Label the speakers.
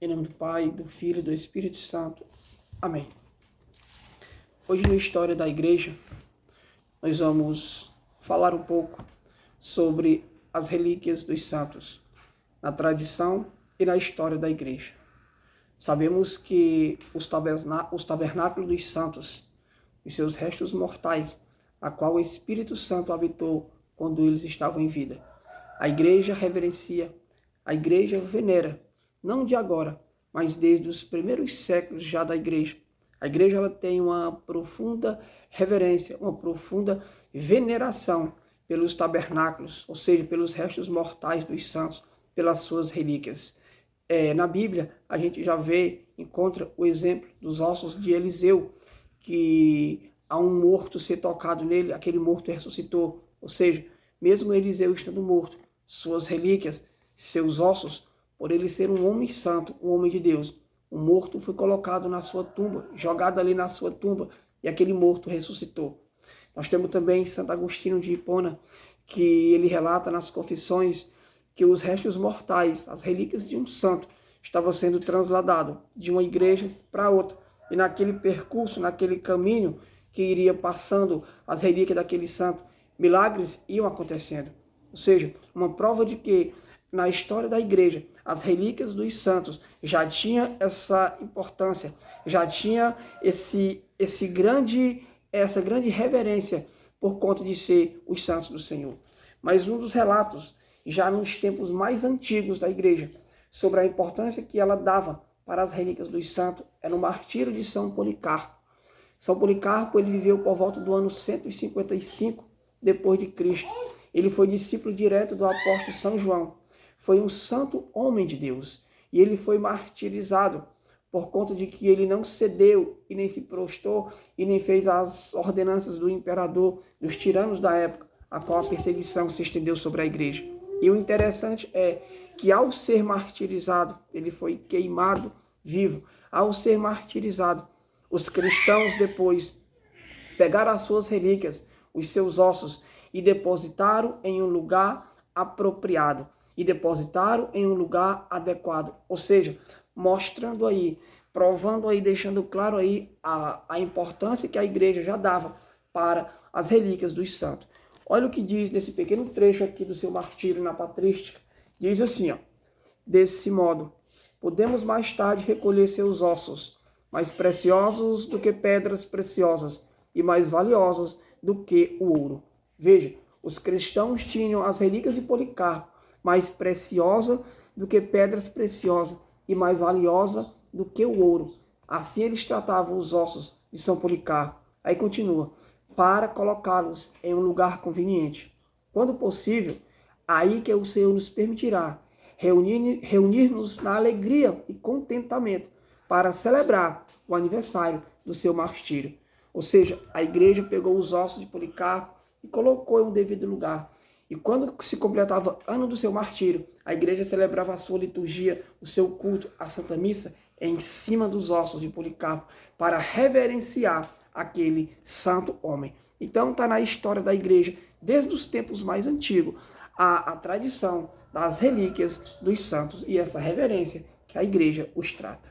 Speaker 1: Em nome do Pai, do Filho e do Espírito Santo. Amém. Hoje, na história da igreja, nós vamos falar um pouco sobre as relíquias dos santos, na tradição e na história da igreja. Sabemos que os tabernáculos dos santos, os seus restos mortais, a qual o Espírito Santo habitou quando eles estavam em vida. A igreja reverencia, a igreja venera, não de agora, mas desde os primeiros séculos já da igreja. A igreja ela tem uma profunda reverência, uma profunda veneração pelos tabernáculos, ou seja, pelos restos mortais dos santos, pelas suas relíquias. Na Bíblia, a gente já encontra o exemplo dos ossos de Eliseu, que a um morto ser tocado nele, aquele morto ressuscitou. Ou seja, mesmo Eliseu estando morto, suas relíquias, seus ossos, por ele ser um homem santo, um homem de Deus, o morto foi colocado na sua tumba, jogado ali na sua tumba, e aquele morto ressuscitou. Nós temos também Santo Agostinho de Hipona, que ele relata nas Confissões que os restos mortais, as relíquias de um santo, estavam sendo transladados de uma igreja para outra. E naquele percurso, naquele caminho que iria passando as relíquias daquele santo, milagres iam acontecendo. Ou seja, uma prova de que na história da igreja, as relíquias dos santos já tinha essa importância, já tinha essa grande reverência por conta de ser os santos do Senhor. Mas um dos relatos, já nos tempos mais antigos da igreja, sobre a importância que ela dava para as relíquias dos santos, é no martírio de São Policarpo. São Policarpo ele viveu por volta do ano 155 depois de Cristo. Ele foi discípulo direto do apóstolo São João. Foi um santo homem de Deus. E ele foi martirizado por conta de que ele não cedeu e nem se prostrou e nem fez as ordenanças do imperador, dos tiranos da época, a qual a perseguição se estendeu sobre a igreja. E o interessante é que ao ser martirizado, ele foi queimado vivo. Ao ser martirizado, os cristãos depois pegaram as suas relíquias, os seus ossos, e depositaram em um lugar apropriado, e depositaram em um lugar adequado. Ou seja, mostrando aí, provando aí, deixando claro aí a importância que a igreja já dava para as relíquias dos santos. Olha o que diz nesse pequeno trecho aqui do seu martírio na patrística. Diz assim, ó: desse modo, podemos mais tarde recolher seus ossos, mais preciosos do que pedras preciosas e mais valiosos do que o ouro. Veja, os cristãos tinham as relíquias de Policarpo, mais preciosa do que pedras preciosas e mais valiosa do que o ouro. Assim eles tratavam os ossos de São Policarpo. Aí continua: para colocá-los em um lugar conveniente. Quando possível, aí que o Senhor nos permitirá reunir-nos na alegria e contentamento para celebrar o aniversário do seu martírio. Ou seja, a igreja pegou os ossos de Policarpo e colocou em um devido lugar. E quando se completava ano do seu martírio, a igreja celebrava a sua liturgia, o seu culto, a Santa Missa, em cima dos ossos de Policarpo, para reverenciar aquele santo homem. Então está na história da igreja, desde os tempos mais antigos, a tradição das relíquias dos santos e essa reverência que a igreja os trata.